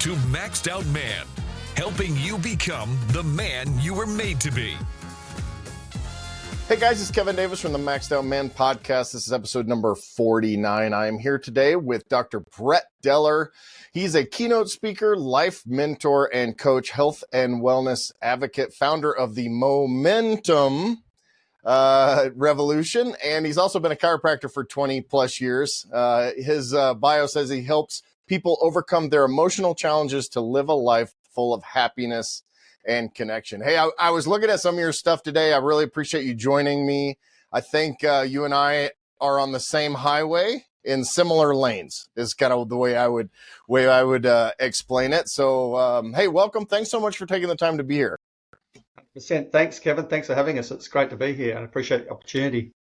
to Maxed Out Man, helping you become the man you were made to be. Hey guys, it's Kevin Davis from the Maxed Out Man podcast. This is episode number 49. I am here today with Dr. Brett Dellar. He's a keynote speaker, life mentor, and coach, health and wellness advocate, founder of the Momentum Revolution, and he's also been a chiropractor for 20 plus years. His bio says he helps people overcome their emotional challenges to live a life full of happiness and connection. Hey, I was looking at some of your stuff today. I really appreciate you joining me. I think you and I are on the same highway in similar lanes is kind of the way I would explain it. So, hey, welcome. Thanks so much for taking the time to be here. Thanks, Kevin. Thanks for having us. It's great to be here and I appreciate the opportunity.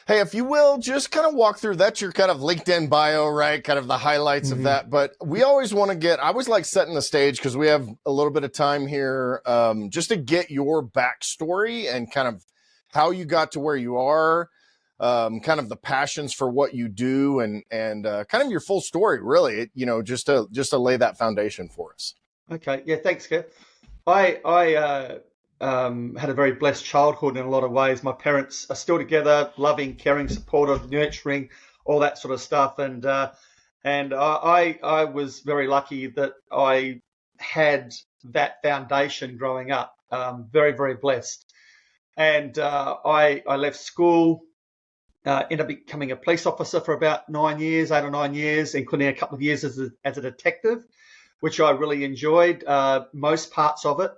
Hey, if you will, just kind of walk through, that's your kind of LinkedIn bio, right? Kind of the highlights of that. But we always want to I always like setting the stage because we have a little bit of time here just to get your backstory and kind of how you got to where you are, kind of the passions for what you do and kind of your full story, really, just to lay that foundation for us. Okay. Yeah. Thanks, Kev. I had a very blessed childhood in a lot of ways. My parents are still together, loving, caring, supportive, nurturing, all that sort of stuff. And I was very lucky that I had that foundation growing up. Very, very blessed. And I left school, ended up becoming a police officer for about 8 or 9 years, including a couple of years as a detective, which I really enjoyed, most parts of it.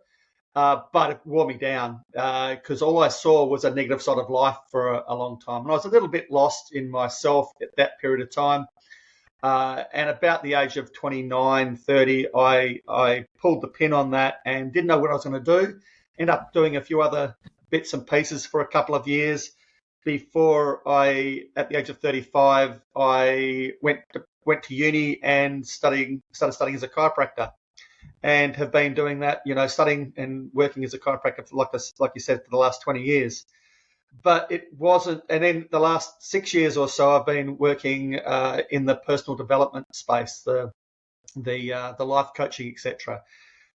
But it wore me down because all I saw was a negative side of life for a long time. And I was a little bit lost in myself at that period of time. And about the age of 29, 30, I pulled the pin on that and didn't know what I was going to do. Ended up doing a few other bits and pieces for a couple of years before at the age of 35, I went to uni and started studying as a chiropractor. And have been doing that, studying and working as a chiropractor, like you said, for the last 20 years. But it wasn't, and then the last 6 years or so, I've been working in the personal development space, the life coaching, etc.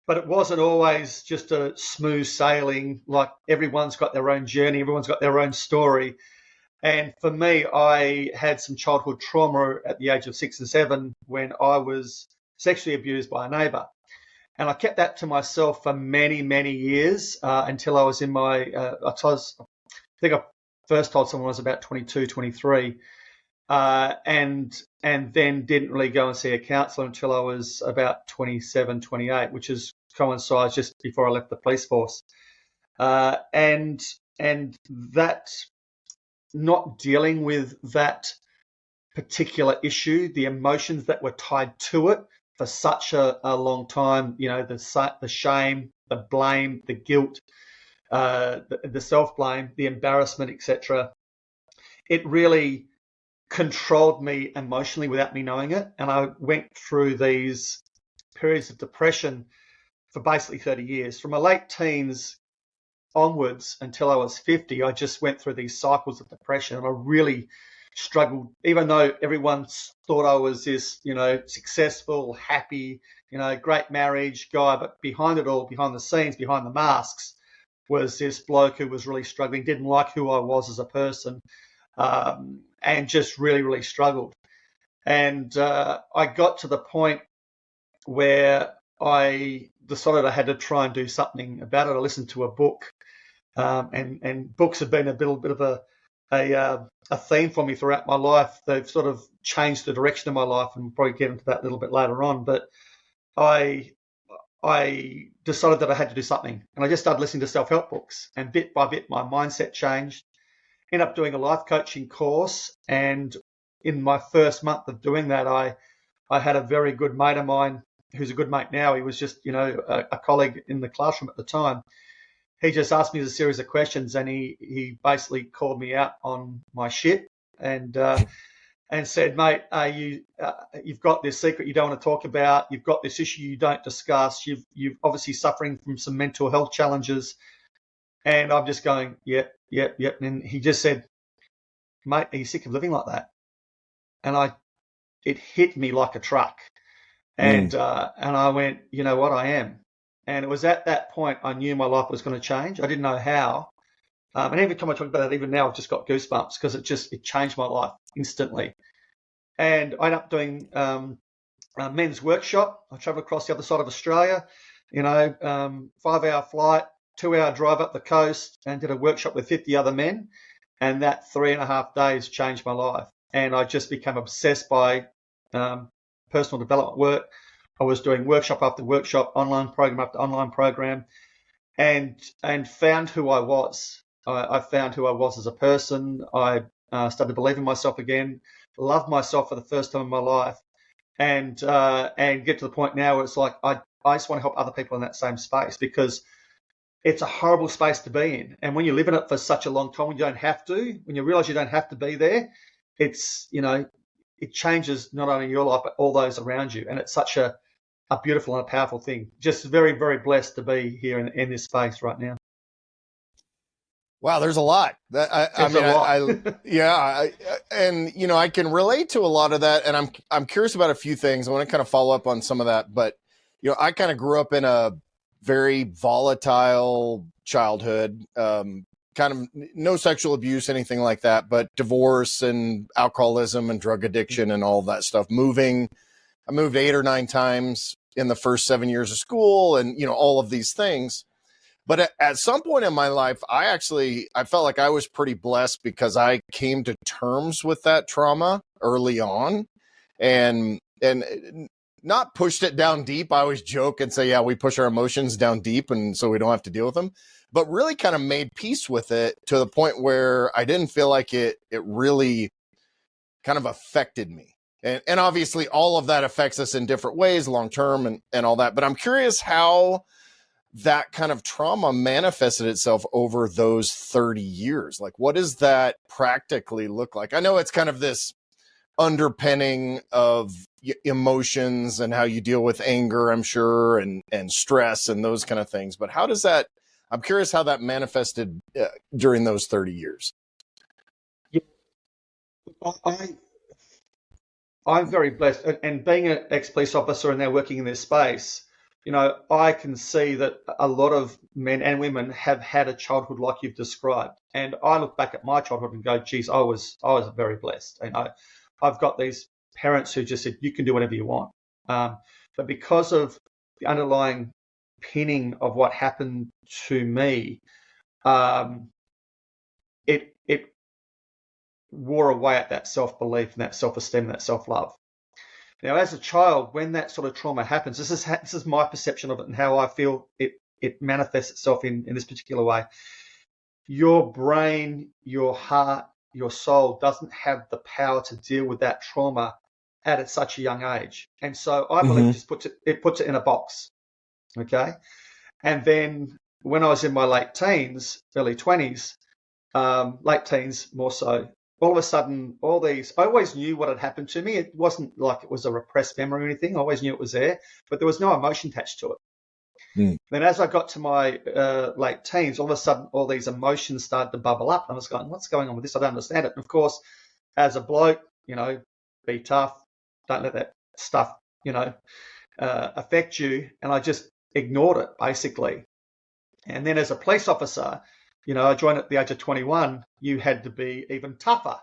But it wasn't always just a smooth sailing. Like everyone's got their own journey, everyone's got their own story. And for me, I had some childhood trauma at the age of 6 and 7 when I was sexually abused by a neighbour. And I kept that to myself for many, many years until I was in my, I think I first told someone I was about 22, 23, and then didn't really go and see a counsellor until I was about 27, 28, which coincides just before I left the police force. And that, not dealing with that particular issue, the emotions that were tied to it, for such a long time, the shame, the blame, the guilt, the self-blame, the embarrassment, etc. It really controlled me emotionally without me knowing it. And I went through these periods of depression for basically 30 years. From my late teens onwards until I was 50, I just went through these cycles of depression. And I really struggled, even though everyone thought I was this, successful, happy, great marriage guy. But behind it all, behind the scenes, behind the masks, was this bloke who was really struggling, didn't like who I was as a person, and just really, really struggled. And I got to the point where I decided I had to try and do something about it. I listened to a book, and books have been a little bit of a theme for me throughout my life. They've sort of changed the direction of my life, and we'll probably get into that a little bit later on. But I decided that I had to do something, and I just started listening to self-help books. And bit by bit, my mindset changed. Ended up doing a life coaching course, and in my first month of doing that, I had a very good mate of mine who's a good mate now. He was just a colleague in the classroom at the time. He just asked me a series of questions, and he basically called me out on my shit and said, "Mate, you've got this secret you don't want to talk about. You've got this issue you don't discuss. You've obviously suffering from some mental health challenges." And I'm just going, yep. And he just said, "Mate, are you sick of living like that?" And it hit me like a truck. And I went, you know what, I am. And it was at that point I knew my life was going to change. I didn't know how. And every time I talk about it, even now, I've just got goosebumps because it changed my life instantly. And I ended up doing a men's workshop. I traveled across the other side of Australia, 5-hour flight, 2-hour drive up the coast, and did a workshop with 50 other men. And that 3.5 days changed my life. And I just became obsessed by personal development work. I was doing workshop after workshop, online program after online program, and found who I was. I found who I was as a person. I started believing myself again, loved myself for the first time in my life, and get to the point now where it's like I just want to help other people in that same space, because it's a horrible space to be in. And when you live in it for such a long time, when you don't have to, when you realize you don't have to be there, it's, it changes not only your life, but all those around you. And it's such a beautiful and a powerful thing. Just very, very blessed to be here in this space right now. Wow, there's a lot. I can relate to a lot of that, and I'm curious about a few things. I want to kind of follow up on some of that, but I kind of grew up in a very volatile childhood, kind of no sexual abuse, anything like that, but divorce and alcoholism and drug addiction and all that stuff. I moved 8 or 9 times in the first 7 years of school, and all of these things. But at some point in my life, I felt like I was pretty blessed because I came to terms with that trauma early on, and not pushed it down deep. I always joke and say, yeah, we push our emotions down deep, and so we don't have to deal with them, but really kind of made peace with it to the point where I didn't feel like it really kind of affected me. And obviously all of that affects us in different ways, long-term and all that. But I'm curious how that kind of trauma manifested itself over those 30 years. Like, what does that practically look like? I know it's kind of this underpinning of emotions and how you deal with anger, I'm sure, and stress and those kind of things. But I'm curious how that manifested during those 30 years. Yeah, I'm very blessed. And being an ex-police officer and now working in this space, I can see that a lot of men and women have had a childhood like you've described. And I look back at my childhood and go, geez, I was very blessed. And I've got these parents who just said, you can do whatever you want. But because of the underlying pinning of what happened to me, it wore away at that self-belief and that self-esteem and that self-love. Now, as a child, when that sort of trauma happens, this is my perception of it and how I feel it manifests itself in this particular way. Your brain, your heart, your soul doesn't have the power to deal with that trauma at such a young age. And so I believe it just puts it in a box. Okay. And then when I was in my late teens, early 20s, late teens more so, all of a sudden, I always knew what had happened to me. It wasn't like it was a repressed memory or anything. I always knew it was there, but there was no emotion attached to it. Then as I got to my late teens, all of a sudden, all these emotions started to bubble up. And I was going, what's going on with this? I don't understand it. And of course, as a bloke, be tough. Don't let that stuff, affect you. And I just ignored it, basically. And then as a police officer, I joined at the age of 21. You had to be even tougher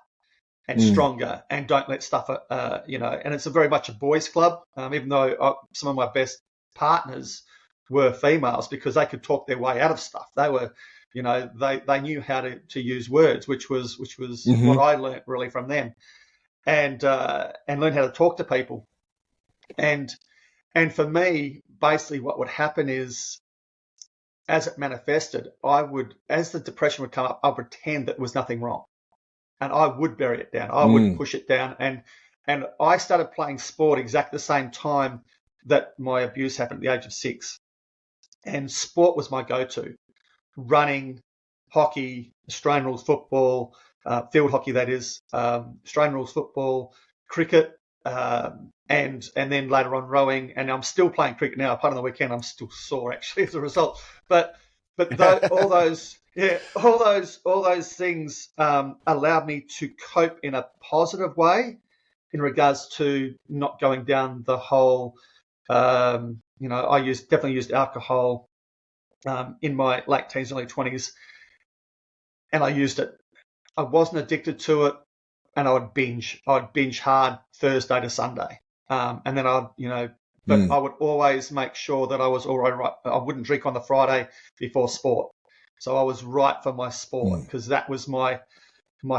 and stronger, and don't let stuff, and it's very much a boys' club, even though some of my best partners were females because they could talk their way out of stuff. They were, they knew how to use words, which was what I learned really from them, and learn how to talk to people. And for me, basically what would happen is, as it manifested, as the depression would come up, I'd pretend that there was nothing wrong. And I would bury it down. I would push it down. And I started playing sport exactly the same time that my abuse happened at the age of 6. And sport was my go-to. Running, hockey, Australian rules football, field hockey that is, Australian rules football, cricket, and then later on rowing, and I'm still playing cricket now. Apart from the weekend, I'm still sore actually as a result. But all those things allowed me to cope in a positive way in regards to not going down the whole I definitely used alcohol in my late teens, early 20s, and I used it. I wasn't addicted to it, and I would binge. I'd binge hard Thursday to Sunday, and then but I would always make sure that I was all right. I wouldn't drink on the Friday before sport, so I was right for my sport because that was my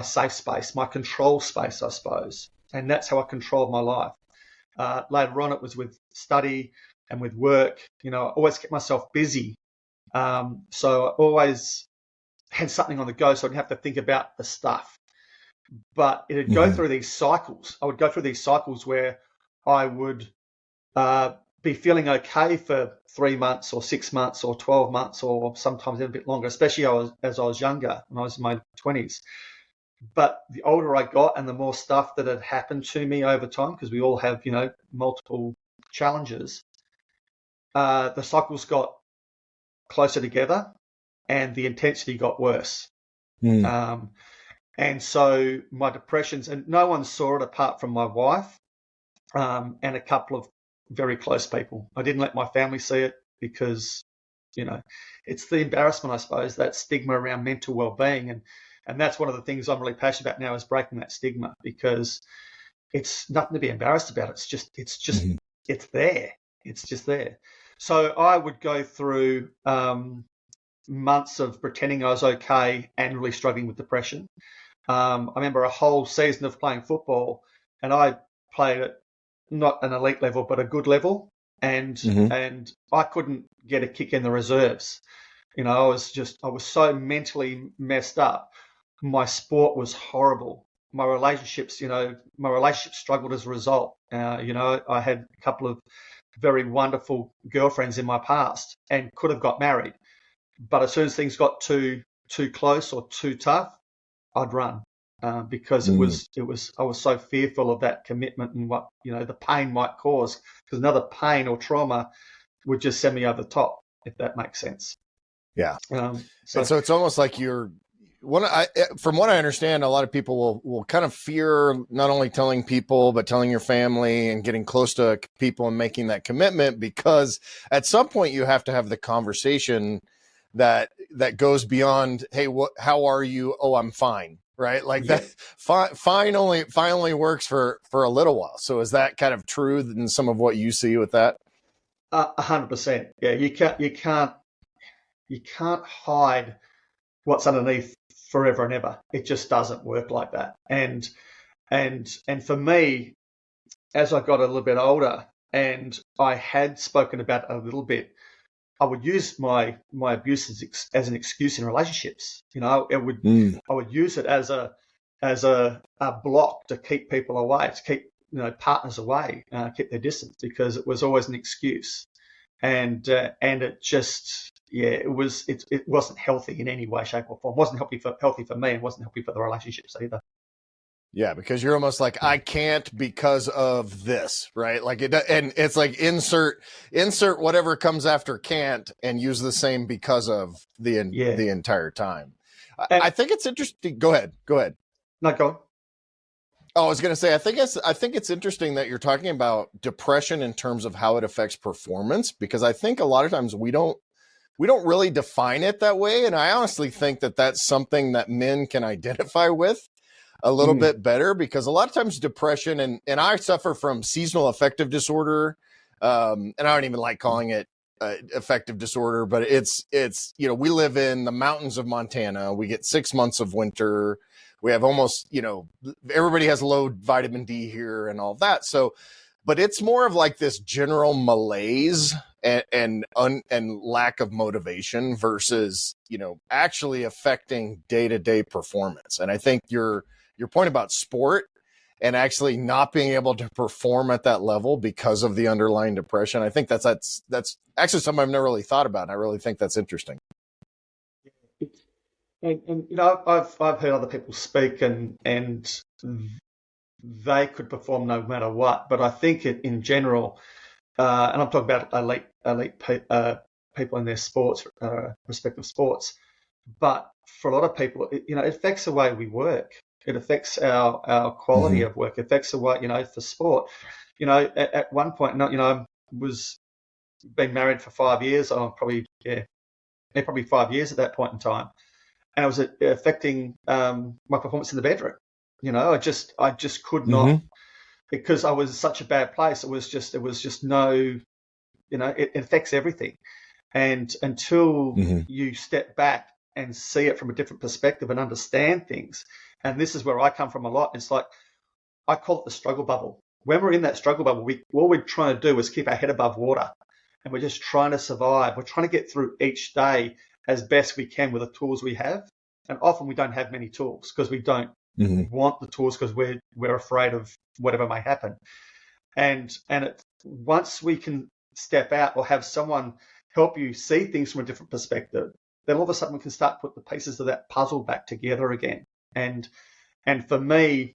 safe space, my control space, I suppose, and that's how I controlled my life. Later on, it was with study and with work. I always kept myself busy, so I always had something on the go, so I didn't have to think about the stuff. But it'd go through these cycles. I would go through these cycles where I would be feeling okay for 3 months or 6 months or 12 months or sometimes even a bit longer, especially as I was younger, when I was in my 20s. But the older I got and the more stuff that had happened to me over time, because we all have, multiple challenges, the cycles got closer together and the intensity got worse. And so my depressions, and no one saw it apart from my wife and a couple of very close people. I didn't let my family see it because, it's the embarrassment, I suppose, that stigma around mental well-being. And that's one of the things I'm really passionate about now, is breaking that stigma, because it's nothing to be embarrassed about. It's there. It's just there. So I would go through months of pretending I was okay and really struggling with depression. I remember a whole season of playing football, and I played at not an elite level, but a good level. And I couldn't get a kick in the reserves. I was so mentally messed up. My sport was horrible. My relationships struggled as a result. I had a couple of very wonderful girlfriends in my past and could have got married. But as soon as things got too close or too tough, I'd run because I was so fearful of that commitment and what the pain might cause, because another pain or trauma would just send me over the top, if that makes sense. Yeah. So it's almost like from what I understand, a lot of people will kind of fear not only telling people, but telling your family and getting close to people and making that commitment, because at some point you have to have the conversation that goes beyond, hey, how are you? Oh, I'm fine. Right. Like that. Fine only works for a little while. So is that kind of true in some of what you see with that? 100%. Yeah. You can't hide what's underneath forever and ever. It just doesn't work like that. And for me, as I got a little bit older and I had spoken about it a little bit, I would use my abuse as an excuse in relationships. I would use it as a block to keep people away, to keep partners away, keep their distance, because it was always an excuse, and it just it wasn't healthy in any way, shape, or form. It wasn't healthy for me, and wasn't healthy for the relationships either. Yeah, because you're almost like, I can't because of this, right? Like and it's like insert whatever comes after can't and use the same because of the entire time. I think it's interesting. Go ahead. No, go on. Oh, I was going to say, I think it's interesting that you're talking about depression in terms of how it affects performance, because I think a lot of times we don't really define it that way. And I honestly think that that's something that men can identify with a little bit better, because a lot of times depression, and I suffer from seasonal affective disorder. And I don't even like calling it affective disorder, but it's, we live in the mountains of Montana. We get 6 months of winter. We have almost, everybody has low vitamin D here and all that. So, but it's more of like this general malaise and lack of motivation versus, actually affecting day-to-day performance. And I think your point about sport and actually not being able to perform at that level because of the underlying depression, I think that's actually something I've never really thought about. And I really think that's interesting. And I've heard other people speak and they could perform no matter what. But I think in general, and I'm talking about elite people in their sports, respective sports. But for a lot of people, it affects the way we work. It affects our quality of work. It affects the way, for sport. At one point, was been married for 5 years. Probably 5 years at that point in time, and it was affecting my performance in the bedroom. I just could not, because I was in such a bad place. It was just no, it affects everything. And until you step back and see it from a different perspective and understand things, and this is where I come from a lot. It's like, I call it the struggle bubble. When we're in that struggle bubble, all we're trying to do is keep our head above water, and we're just trying to survive. We're trying to get through each day as best we can with the tools we have. And often we don't have many tools because we don't want the tools, because we're afraid of whatever may happen. And once we can step out or have someone help you see things from a different perspective, then all of a sudden we can start to put the pieces of that puzzle back together again. And for me,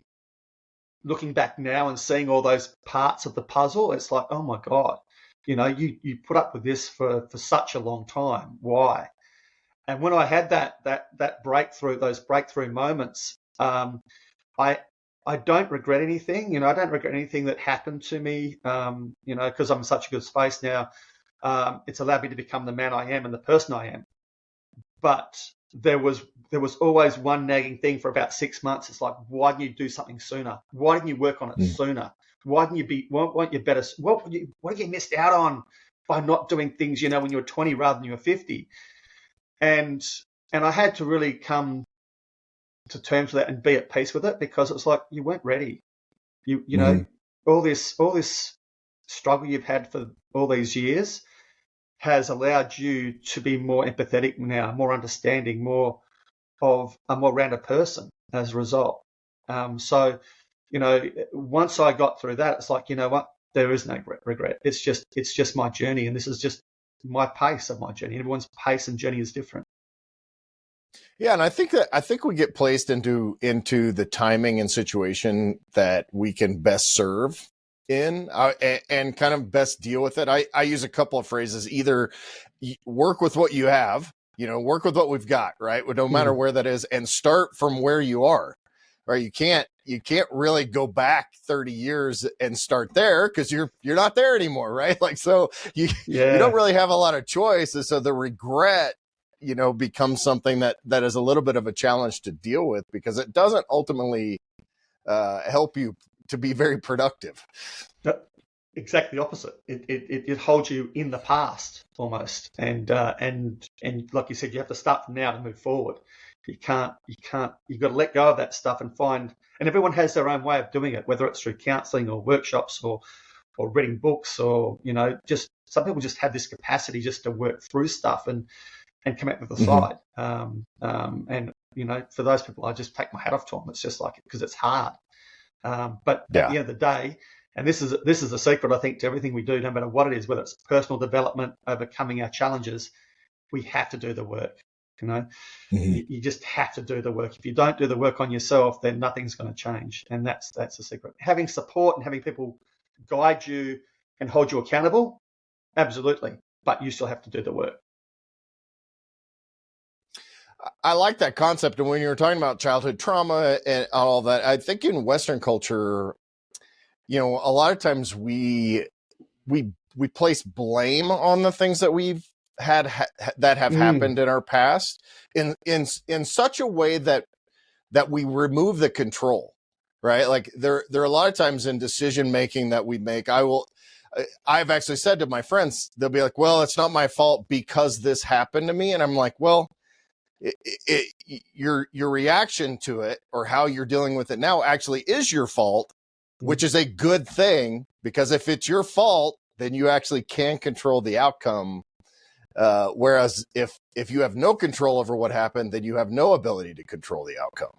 looking back now and seeing all those parts of the puzzle, it's like, oh my God, you put up with this for such a long time. Why? And when I had that breakthrough, those breakthrough moments, I don't regret anything. I don't regret anything that happened to me. Because I'm in such a good space now. It's allowed me to become the man I am and the person I am. But there was always one nagging thing for about 6 months. It's like, why didn't you do something sooner? Why didn't you work on it sooner? Why didn't you weren't you better? What have you missed out on by not doing things, when you were 20 rather than you were 50? And I had to really come to terms with that and be at peace with it, because it's like, you weren't ready. You know, all this struggle you've had for all these years has allowed you to be more empathetic now, more understanding, more of a more rounded person as a result. So, once I got through that, it's like, you know what, there is no regret. It's just my journey, and this is just my pace of my journey. Everyone's pace and journey is different. Yeah, and I think we get placed into the timing and situation that we can best serve in and kind of best deal with it. I use a couple of phrases: either work with what you have, work with what we've got, right? No matter where that is, and start from where you are. Right? You can't really go back 30 years and start there, because you're not there anymore, right? Like, so you don't really have a lot of choices. So the regret, becomes something that is a little bit of a challenge to deal with, because it doesn't ultimately help you to be very productive. Exactly the opposite. It holds you in the past almost, and like you said, you have to start from now to move forward. You've got to let go of that stuff and and everyone has their own way of doing it, whether it's through counseling or workshops or reading books, or, just some people just have this capacity just to work through stuff and come out the side. And, for those people, I just take my hat off to them. It's just like, because it's hard. But at the end of the day, and this is the secret, I think, to everything we do, no matter what it is, whether it's personal development, overcoming our challenges, we have to do the work. You just have to do the work. If you don't do the work on yourself, then nothing's going to change. And that's the secret. Having support and having people guide you and hold you accountable, absolutely. But you still have to do the work. I like that concept. And when you were talking about childhood trauma and all that, I think in Western culture, a lot of times we place blame on the things that we've that have happened in our past in such a way that we remove the control, right? Like there are a lot of times in decision making that we make. I've actually said to my friends, they'll be like, well, it's not my fault because this happened to me. And I'm like, well, your reaction to it or how you're dealing with it now actually is your fault, which is a good thing, because if it's your fault, then you actually can control the outcome. Whereas if you have no control over what happened, then you have no ability to control the outcome.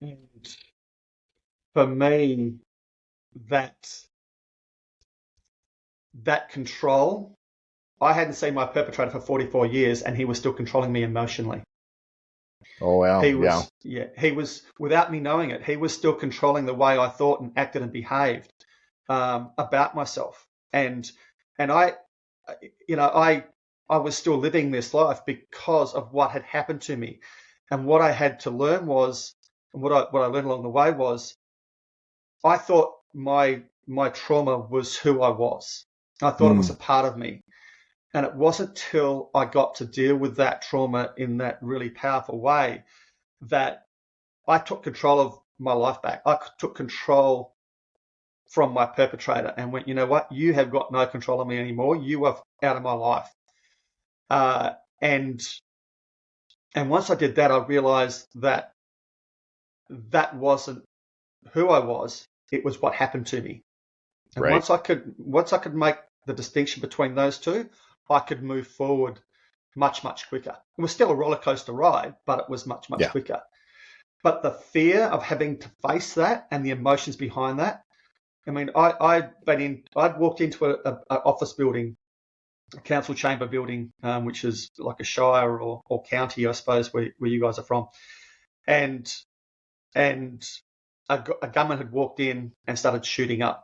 And for me, that control, I hadn't seen my perpetrator for 44 years, and he was still controlling me emotionally. Oh, wow. He was, without me knowing it, he was still controlling the way I thought and acted and behaved about myself. And I was still living this life because of what had happened to me. And what I had to learn was, and what I learned along the way was, I thought my my trauma was who I was. I thought it was a part of me. And it wasn't till I got to deal with that trauma in that really powerful way that I took control of my life back. I took control from my perpetrator and went, you know what? You have got no control of me anymore. You are out of my life. And once I did that, I realized that that wasn't who I was. It was what happened to me. And Right. once I could make the distinction between those two, I could move forward much, much quicker. It was still a roller coaster ride, but it was much, much quicker. But the fear of having to face that and the emotions behind that, I mean, I'd walked into a office building, a council chamber building, which is like a shire or county, I suppose, where you guys are from, and a gunman had walked in and started shooting up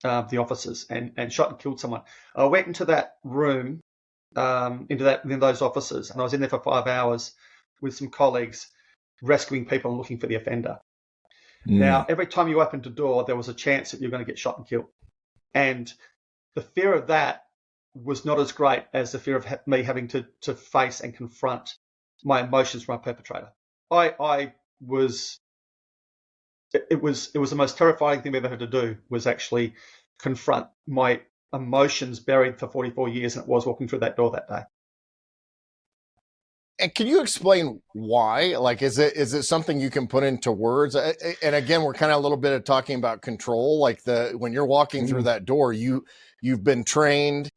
the offices and shot and killed someone. I went into that room, into those offices, and I was in there for 5 hours with some colleagues, rescuing people and looking for the offender. Now, every time you opened a door, there was a chance that you're going to get shot and killed. And the fear of that was not as great as the fear of me having to face and confront my emotions from my perpetrator. It was the most terrifying thing I've ever had to do, was actually confront my emotions buried for 44 years, and it was walking through that door that day. And can you explain why? Like, is it something you can put into words? And again, we're kind of a little bit of talking about control. Like when you're walking through that door, you've been trained.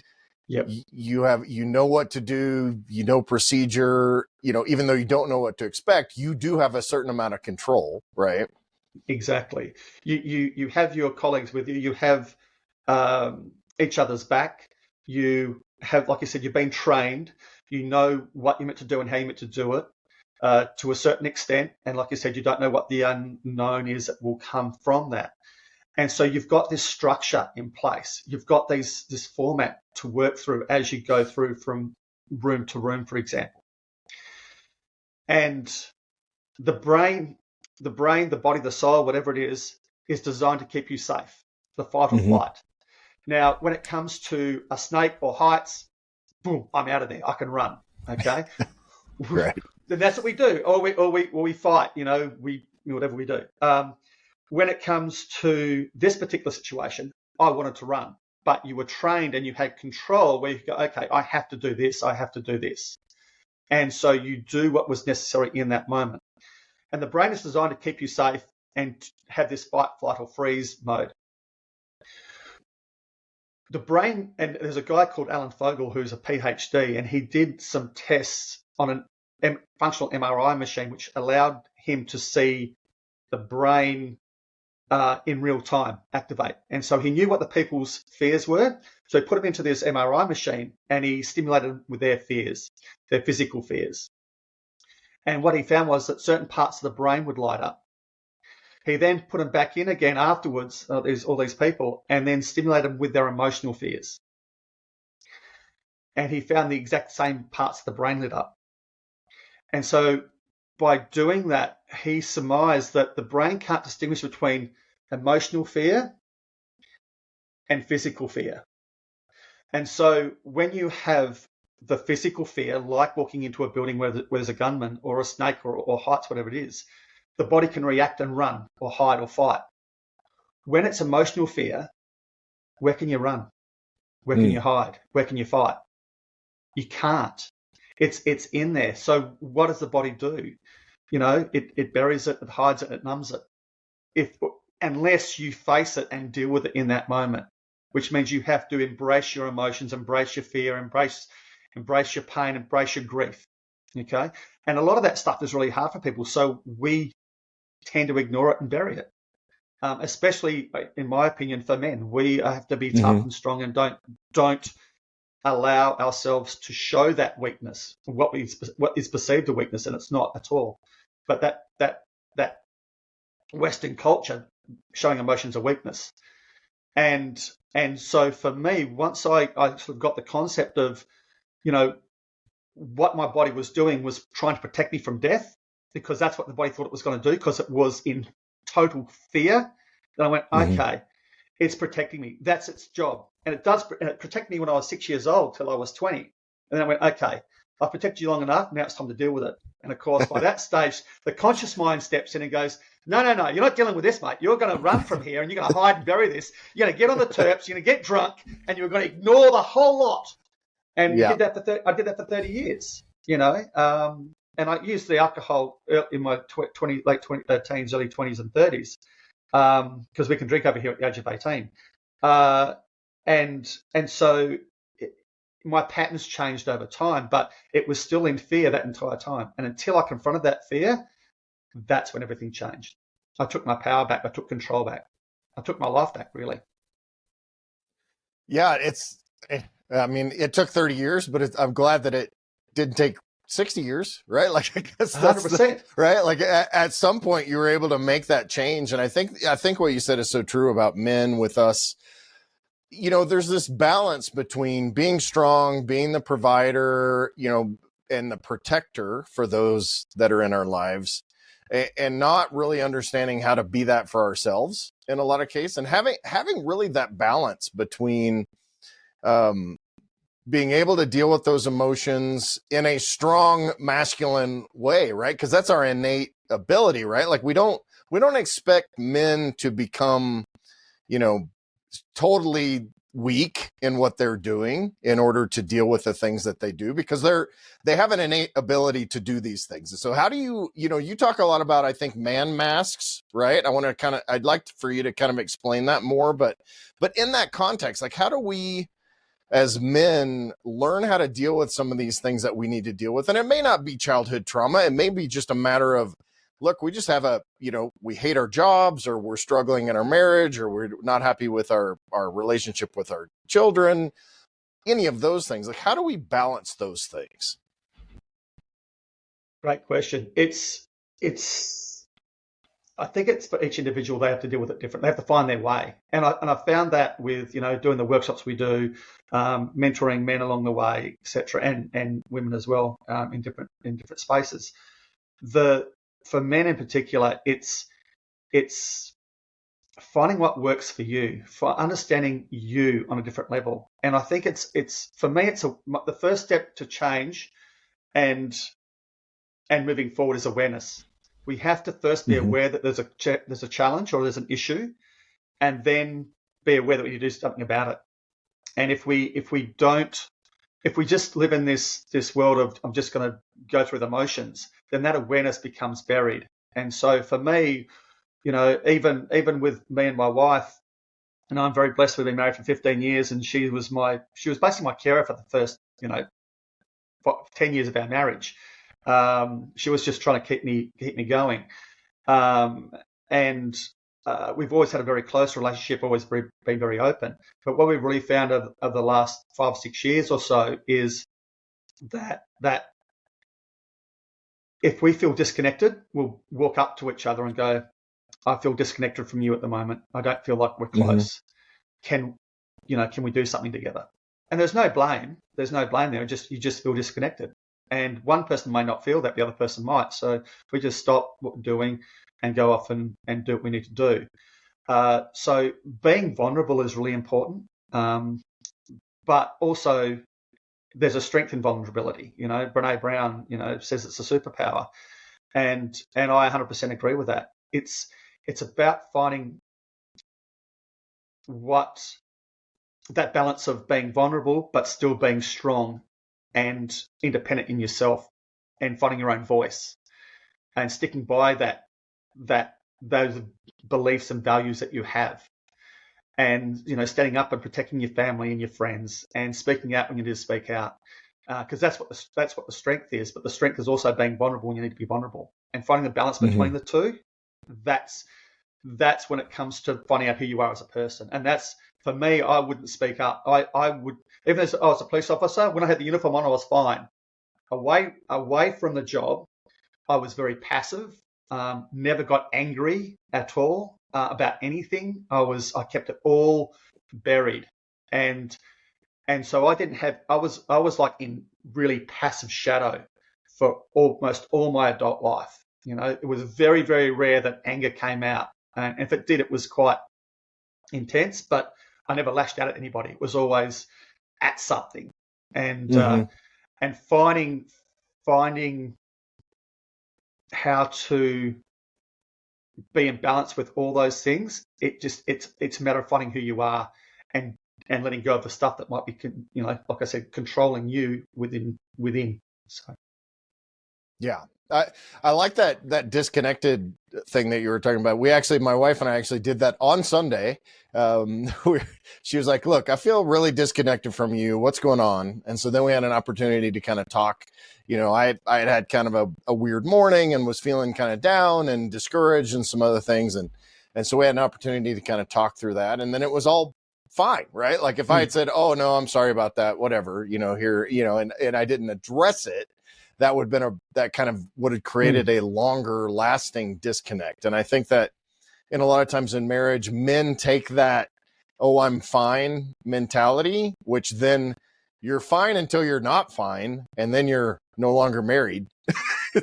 Yep. You know what to do. You know procedure. Even though you don't know what to expect, you do have a certain amount of control, right? Exactly. You have your colleagues with you. You have each other's back. You have, like you said, you've been trained. You know what you're meant to do and how you're meant to do it to a certain extent. And like you said, you don't know what the unknown is that will come from that. And so you've got this structure in place. You've got this format to work through as you go through from room to room, for example. And the brain, the body, the soul, whatever it is designed to keep you safe, the fight or flight. Now, when it comes to a snake or heights, boom, I'm out of there. I can run. Okay. Right. Then that's what we do. Or we fight, whatever we do. When it comes to this particular situation, I wanted to run, but you were trained and you had control where you go, okay, I have to do this. I have to do this. And so you do what was necessary in that moment. And the brain is designed to keep you safe and have this fight, flight, or freeze mode. The brain, and there's a guy called Alan Fogel who's a PhD, and he did some tests on a functional MRI machine, which allowed him to see the brain in real time activate. And so he knew what the people's fears were. So he put them into this MRI machine and he stimulated them with their fears, their physical fears. And what he found was that certain parts of the brain would light up. He then put them back in again afterwards, all these people, and then stimulated them with their emotional fears. And he found the exact same parts of the brain lit up. And so by doing that, he surmised that the brain can't distinguish between emotional fear and physical fear. And so when you have the physical fear, like walking into a building where there's a gunman or a snake or heights, whatever it is, the body can react and run or hide or fight. When it's emotional fear, where can you run? Where can you hide? Where can you fight? You can't. It's in there. So what does the body do? It buries it, it hides it, it numbs it. Unless you face it and deal with it in that moment, which means you have to embrace your emotions, embrace your fear, embrace your pain, embrace your grief. Okay? And a lot of that stuff is really hard for people. So we tend to ignore it and bury it. Especially, in my opinion, for men, we have to be tough and strong and don't allow ourselves to show that weakness, what is perceived a weakness, and it's not at all. But that Western culture showing emotions a weakness, and so for me, once I sort of got the concept of, what my body was doing was trying to protect me from death, because that's what the body thought it was going to do, because it was in total fear. Then I went, okay, It's protecting me. That's its job. And it does, and it protected me when I was 6 years old till I was 20. And then I went, okay, I've protected you long enough. Now it's time to deal with it. And of course, by that stage, the conscious mind steps in and goes, no, you're not dealing with this, mate. You're going to run from here and you're going to hide and bury this. You're going to get on the terps, you're going to get drunk, and you're going to ignore the whole lot. And I did that for 30 years, and I used the alcohol in my late teens, early 20s and 30s, because we can drink over here at the age of 18. And so my patterns changed over time, but it was still in fear that entire time. And until I confronted that fear, that's when everything changed. I took my power back. I took control back. I took my life back, really. Yeah, it took 30 years, but I'm glad that it didn't take 60 years, right? Like, I guess that's 100%. right. Like at some point you were able to make that change. And I think what you said is so true about men with us. There's this balance between being strong, being the provider, and the protector for those that are in our lives, and not really understanding how to be that for ourselves in a lot of cases, and having really that balance between being able to deal with those emotions in a strong masculine way, right? Because that's our innate ability, right? Like we don't expect men to become, totally weak in what they're doing in order to deal with the things that they do, because they have an innate ability to do these things. So how do you talk a lot about, I think, man masks, right? I'd like for you to kind of explain that more, but in that context, like how do we as men learn how to deal with some of these things that we need to deal with? And it may not be childhood trauma. It may be just a matter of, look, we just have we hate our jobs, or we're struggling in our marriage, or we're not happy with our relationship with our children, any of those things. Like, how do we balance those things? Great question. I think it's for each individual, they have to deal with it different. They have to find their way. And I found that with, doing the workshops we do, mentoring men along the way, et cetera, and women as well, in different spaces. For men in particular, it's finding what works for you, for understanding you on a different level. And I think it's for me, the first step to change and moving forward is awareness. We have to first be aware that there's a challenge or there's an issue, and then be aware that we need to do something about it. And if we just live in this world of, I'm just going to go through the motions, then that awareness becomes buried. And so for me, even with me and my wife, and I'm very blessed, we've been married for 15 years, and she was basically my carer for the first, 10 years of our marriage. She was just trying to keep me going. And we've always had a very close relationship, always been very open. But what we've really found of the last 5 or 6 years or so is that if we feel disconnected, we'll walk up to each other and go, I feel disconnected from you at the moment. I don't feel like we're close. Can we do something together? And there's no blame. There's no blame there. You just feel disconnected. And one person may not feel that, the other person might. So we just stop what we're doing and go off and do what we need to do. So being vulnerable is really important. But also there's a strength in vulnerability. Brene Brown, says it's a superpower. And I 100% agree with that. It's about finding what that balance of being vulnerable, but still being strong and independent in yourself, and finding your own voice and sticking by those beliefs and values that you have, and standing up and protecting your family and your friends, and speaking out when you need to speak out, because that's what the strength is. But the strength is also being vulnerable when you need to be vulnerable, and finding the balance between the two. That's when it comes to finding out who you are as a person. And that's, for me, I wouldn't speak up. I would, even as I was a police officer, when I had the uniform on, I was fine. Away from the job, I was very passive. Never got angry at all about anything. I kept it all buried, and so I was like in really passive shadow for almost all my adult life. It was very, very rare that anger came out, and if it did, it was quite intense, but I never lashed out at anybody. It was always at something, and and finding how to be in balance with all those things. It's a matter of finding who you are and letting go of the stuff that might be, like I said, controlling you within. So Yeah. I like that disconnected thing that you were talking about. My wife and I actually did that on Sunday. She was like, look, I feel really disconnected from you. What's going on? And so then we had an opportunity to kind of talk. I had kind of a weird morning and was feeling kind of down and discouraged and some other things. And so we had an opportunity to kind of talk through that. And then it was all fine, right? Like if I had said, oh no, I'm sorry about that, whatever, here, and I didn't address it, that would have been that kind of would have created a longer lasting disconnect. And I think that in a lot of times in marriage, men take that, oh, I'm fine mentality, which then you're fine until you're not fine. And then you're no longer married.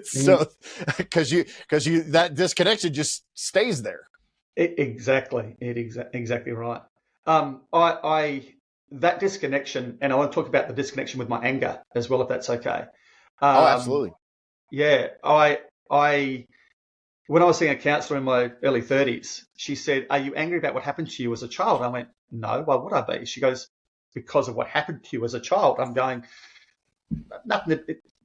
So, because that disconnection just stays there. Exactly right. That disconnection, and I want to talk about the disconnection with my anger as well, if that's okay. Absolutely. Yeah, when I was seeing a counsellor in my early 30s, she said, "Are you angry about what happened to you as a child?" I went, "No, why would I be?" She goes, "Because of what happened to you as a child." I'm going, nothing.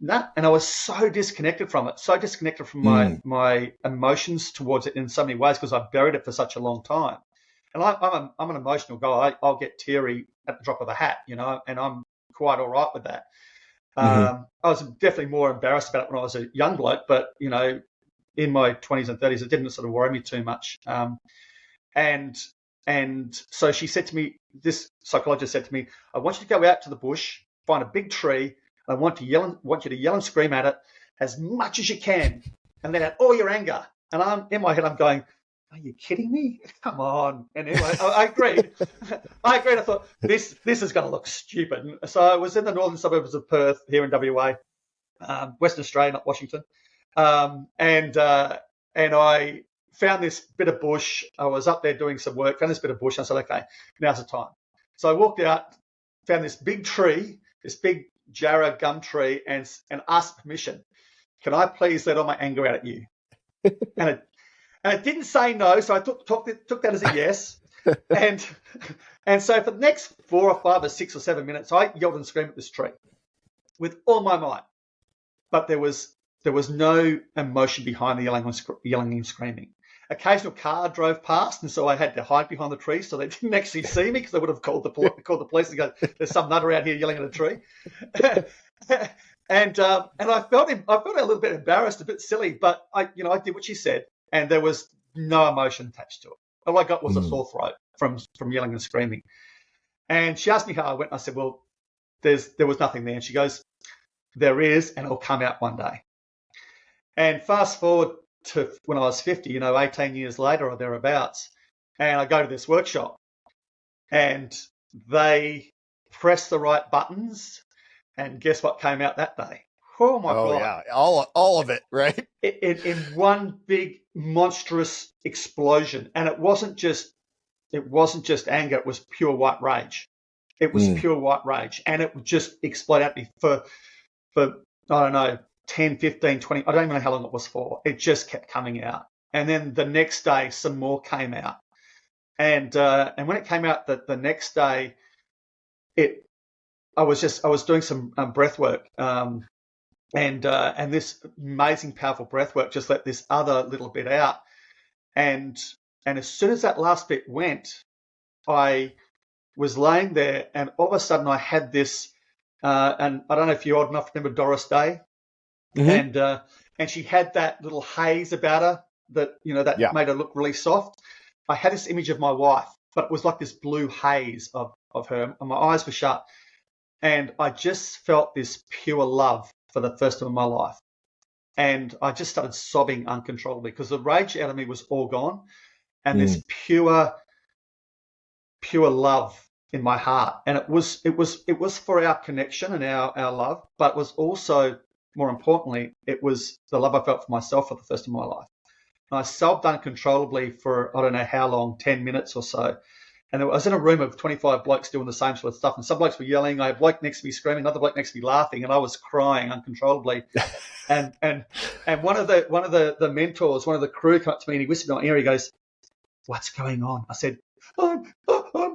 And I was so disconnected from it, so disconnected from my emotions towards it in so many ways because I buried it for such a long time. And I'm an emotional guy. I'll get teary at the drop of a hat, and I'm quite all right with that. I was definitely more embarrassed about it when I was a young bloke, but in my 20s and 30s, it didn't sort of worry me too much. And so she said to me, this psychologist said to me, "I want you to go out to the bush, find a big tree. I want you to yell and scream at it as much as you can, and let out all your anger." And in my head, I'm going, "Are you kidding me? Come on!" And anyway, I agreed. I thought this is going to look stupid. And so I was in the northern suburbs of Perth, here in WA, Western Australia, not Washington, and I found this bit of bush. I was up there doing some work, found this bit of bush, and I said, "Okay, now's the time." So I walked out, found this big tree, this big jarrah gum tree, and asked permission. "Can I please let all my anger out at you?" And it didn't say no, so I took that as a yes. And so for the next 4 or 5 or 6 or 7 minutes, I yelled and screamed at this tree with all my might. But there was no emotion behind the yelling and screaming. Occasional car drove past, and so I had to hide behind the tree so they didn't actually see me, because they would have called the police and go, "There's some nut around here yelling at a tree." And I felt a little bit embarrassed, a bit silly, but I did what she said. And there was no emotion attached to it. All I got was a sore throat from yelling and screaming. And she asked me how I went. And I said, "Well, there was nothing there." And she goes, "There is, and it'll come out one day." And fast forward to when I was 50, 18 years later or thereabouts, and I go to this workshop, and they press the right buttons, and guess what came out that day? Oh my God! Yeah, all of it, right? In one big monstrous explosion, and it wasn't just anger; it was pure white rage. It was pure white rage, and it would just explode at me for I don't know, 10, 15, 20. I don't even know how long it was for. It just kept coming out, and then the next day, some more came out, and when it came out the next day, I was doing some breath work. And this amazing, powerful breath work just let this other little bit out. And as soon as that last bit went, I was laying there, and all of a sudden I had this, and I don't know if you're old enough to remember Doris Day, and she had that little haze about her that made her look really soft. I had this image of my wife, but it was like this blue haze of her, and my eyes were shut, and I just felt this pure love for the first time in my life. And I just started sobbing uncontrollably because the rage out of me was all gone. And this pure love in my heart. And it was for our connection and our love, but it was also, more importantly, it was the love I felt for myself for the first time in my life. And I sobbed uncontrollably for, I don't know how long, 10 minutes or so. And I was in a room of 25 blokes doing the same sort of stuff. And some blokes were yelling. I had a bloke next to me screaming, another bloke next to me laughing, and I was crying uncontrollably. and one of the mentors, one of the crew came up to me and he whispered in my ear, he goes, "What's going on?" I said, I'm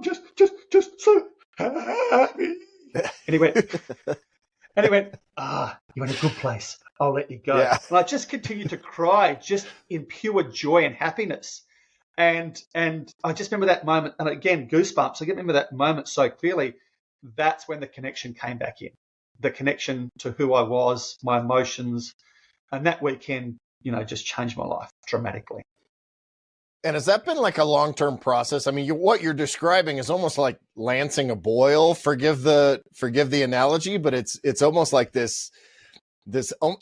just so happy. And he went, you're in a good place. I'll let you go. Yeah. And I just continued to cry, just in pure joy and happiness. And I just remember that moment, and again, goosebumps. I remember that moment so clearly. That's when the connection came back in, the connection to who I was, my emotions, and that weekend, just changed my life dramatically. And has that been like a long-term process? I mean, what you're describing is almost like lancing a boil. Forgive the analogy, but it's almost like this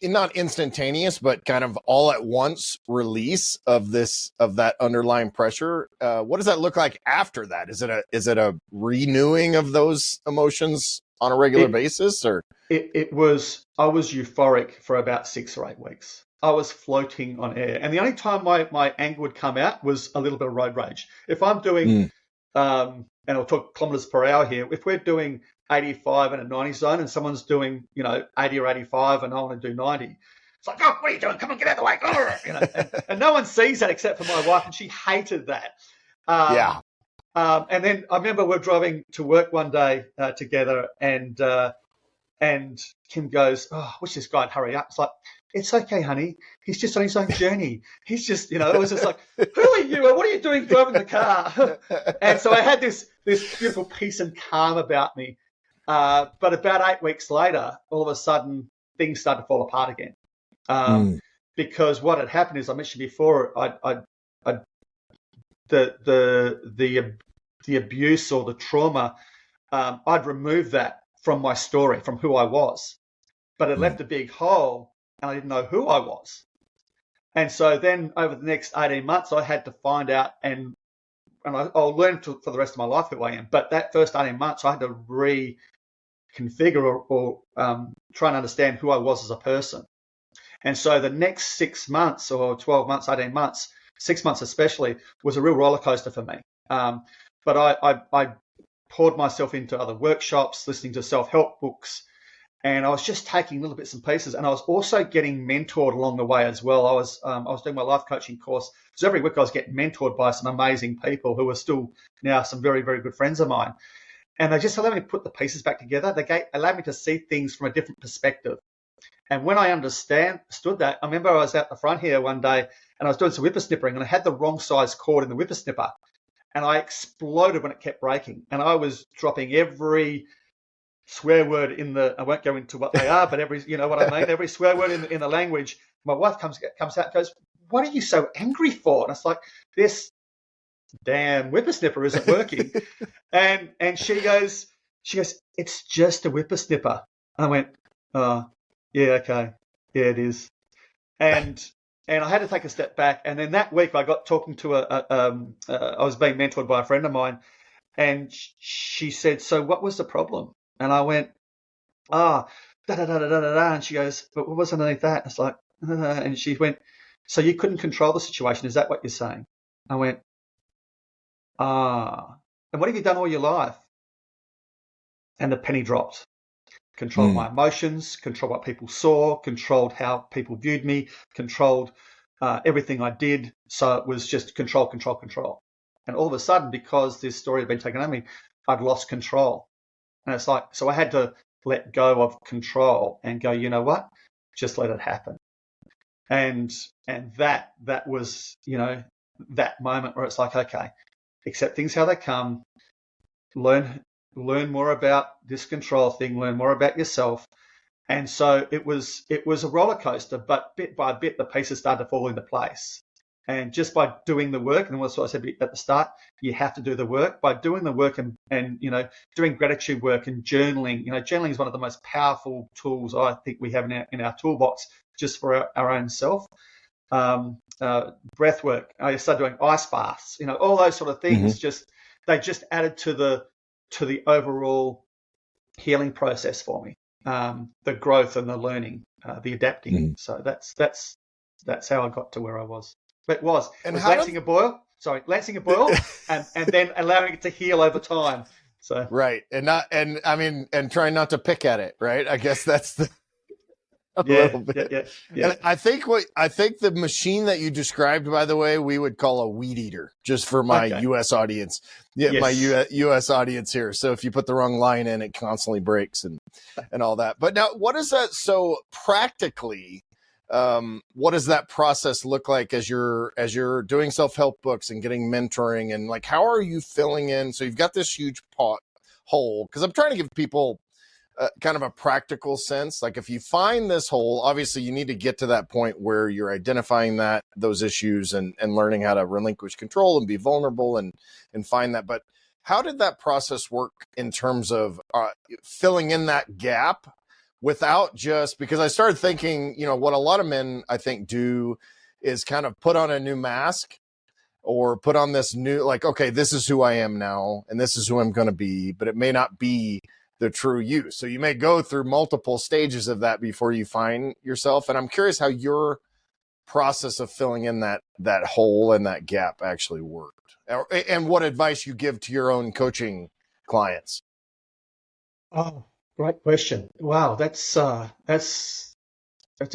not instantaneous, but kind of all at once release of that underlying pressure. What does that look like after that? Is it a renewing of those emotions on a regular basis, or? I was euphoric for about 6 or 8 weeks. I was floating on air. And the only time my anger would come out was a little bit of road rage. If I'm doing, and I'll talk kilometers per hour here, if we're doing 85 in a 90 zone and someone's doing, 80 or 85 and I want to do 90, it's like, "Oh, what are you doing? Come on, get out of the way." And no one sees that except for my wife, and she hated that. And then I remember we're driving to work one day together, and Kim goes, "Oh, wish this guy'd hurry up." It's like, "It's okay, honey. He's just on his own journey. He's just, it was just like, who are you? And what are you doing driving the car?" And so I had this beautiful peace and calm about me. But about 8 weeks later, all of a sudden, things started to fall apart again. Because what had happened is, I mentioned before, the abuse or the trauma, I'd removed that from my story, from who I was, but it left a big hole, and I didn't know who I was. And so then over the next 18 months, I had to find out, and I'll learn for the rest of my life who I am. But that first 18 months, I had to reconfigure or try and understand who I was as a person. And so the next 6 months or 12 months, 18 months, 6 months especially, was a real roller coaster for me. But I poured myself into other workshops, listening to self-help books, and I was just taking little bits and pieces. And I was also getting mentored along the way as well. I was doing my life coaching course. So every week I was getting mentored by some amazing people who are still now some very, very good friends of mine. And they just allowed me to put the pieces back together. They allowed me to see things from a different perspective. And when I understood that, I remember I was out the front here one day and I was doing some whippersnippering, and I had the wrong size cord in the whippersnipper. And I exploded when it kept breaking. And I was dropping every swear word I won't go into what they are, but you know what I mean? Every swear word in the language. My wife comes out and goes, "What are you so angry for?" And it's like, "This damn whippersnipper isn't working." and she goes, "It's just a whippersnipper." And I went, "Oh, yeah, okay. Yeah, it is." And I had to take a step back. And then that week I got talking to I was being mentored by a friend of mine, and she said, "So what was the problem?" And I went, da da da da da da. And she goes, "But what was underneath that?" It's like, and she went, "So you couldn't control the situation. Is that what you're saying?" I went, and what have you done all your life? And the penny dropped. Controlled my emotions, controlled what people saw, controlled how people viewed me, controlled everything I did. So it was just control. And all of a sudden, because this story had been taken on me, I'd lost control. And it's like, so I had to let go of control and go, you know what? Just let it happen. And that was, that moment where it's like, okay, accept things how they come, learn more about this control thing, learn more about yourself. And so it was a roller coaster, but bit by bit, the pieces started to fall into place. And just by doing the work, and that's what I said at the start, you have to do the work. By doing the work and doing gratitude work and journaling, journaling is one of the most powerful tools I think we have in our toolbox just for our own self. Breath work. I started doing ice baths, all those sort of things. They just added to the overall healing process for me. The growth and the learning, the adapting. So that's how I got to where I was. But it was lancing a boil. lancing a boil and then allowing it to heal over time. So right, and trying not to pick at it, right? I guess that's a yeah, little bit. yeah. And I think the machine that you described, by the way, we would call a weed eater, just for my Okay. U.S. audience. Yeah, Yes. my U.S. audience here. So if you put the wrong line in, it constantly breaks and all that. But now, what is that? So practically, what does that process look like as you're doing self-help books and getting mentoring, and like how are you filling in? So you've got this huge hole, because I'm trying to give people kind of a practical sense. Like if you find this hole, obviously you need to get to that point where you're identifying those issues and learning how to relinquish control and be vulnerable and find that. But how did that process work in terms of filling in that gap without just, because I started thinking, what a lot of men I think do is kind of put on a new mask or put on this new, like, okay, this is who I am now and this is who I'm going to be, but it may not be the true you. So you may go through multiple stages of that before you find yourself. And I'm curious how your process of filling in that hole and that gap actually worked, and what advice you give to your own coaching clients. Oh, great question. Wow, that's a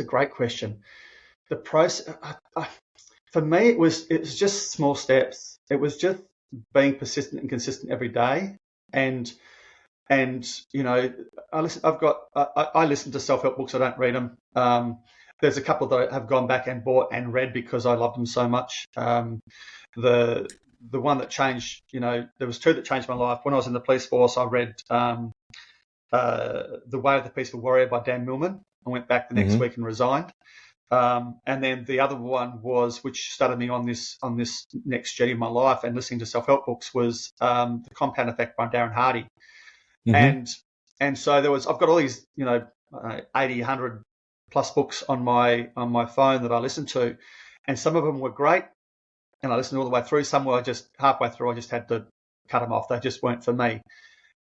great question. The process, for me, it was just small steps. It was just being persistent and consistent every day, and I listen to self-help books. I don't read them. There's a couple that I have gone back and bought and read because I loved them so much. The one that changed, there was two that changed my life. When I was in the police force, I read The Way of the Peaceful Warrior by Dan Millman. I went back the next week and resigned. And then the other one was, which started me on this next journey of my life and listening to self-help books, was The Compound Effect by Darren Hardy. And so I've got all these, 80, 100 plus books on my phone that I listen to, and some of them were great, and I listened all the way through. Some were just halfway through, I just had to cut them off. They just weren't for me.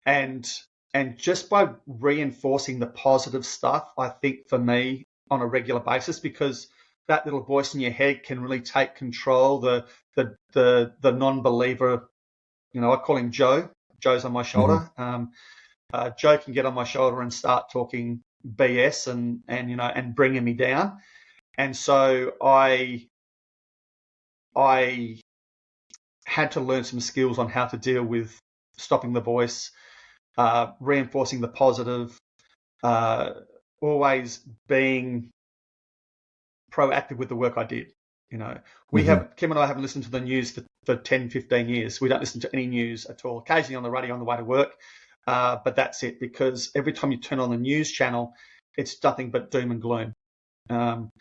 And just by reinforcing the positive stuff, I think for me on a regular basis, because that little voice in your head can really take control. The non-believer, I call him Joe. Joe's on my shoulder. Joe can get on my shoulder and start talking BS and bringing me down. And so I had to learn some skills on how to deal with stopping the voice, reinforcing the positive, always being proactive with the work I did. Kim and I haven't listened to the news for 10, 15 years. We don't listen to any news at all. Occasionally on the radio on the way to work, but that's it, because every time you turn on the news channel, it's nothing but doom and gloom.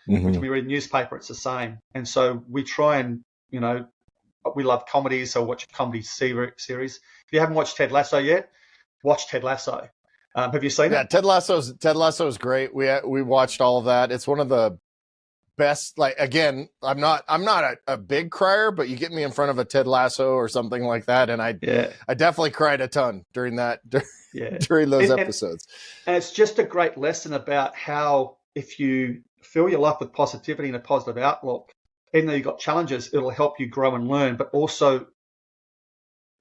Which we read a newspaper, it's the same. And so we try and, we love comedies, so watch a comedy series. If you haven't watched Ted Lasso yet, watch Ted Lasso. Have you seen it? Yeah, Ted Lasso is great. We watched all of that. It's one of the best. Like, again, I'm not a big crier, but you get me in front of a Ted Lasso or something like that, and I definitely cried a ton during those episodes. And it's just a great lesson about how, if you fill your life with positivity and a positive outlook, even though you've got challenges, it'll help you grow and learn, but also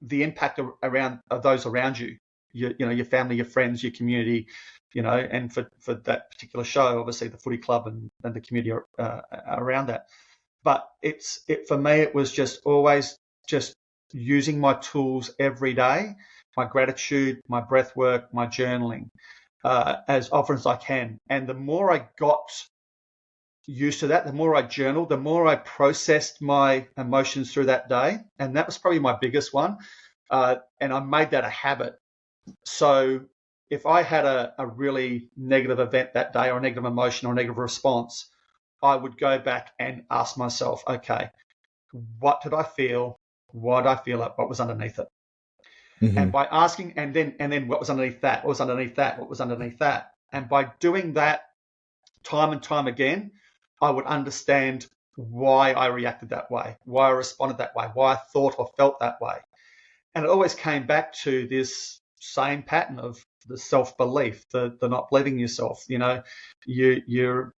the impact of those around you, your family, your friends, your community, and for that particular show, obviously the footy club and the community around that. But for me, it was just always just using my tools every day, my gratitude, my breath work, my journaling, as often as I can. And the more I got used to that, the more I journaled, the more I processed my emotions through that day. And that was probably my biggest one. And I made that a habit. So if I had a really negative event that day, or a negative emotion or a negative response, I would go back and ask myself, okay, what did I feel? Why did I feel it? What was underneath it? And by asking, and then what was underneath that? What was underneath that? What was underneath that? And by doing that time and time again, I would understand why I reacted that way, why I responded that way, why I thought or felt that way. And it always came back to this same pattern of the self-belief, the not believing yourself. You're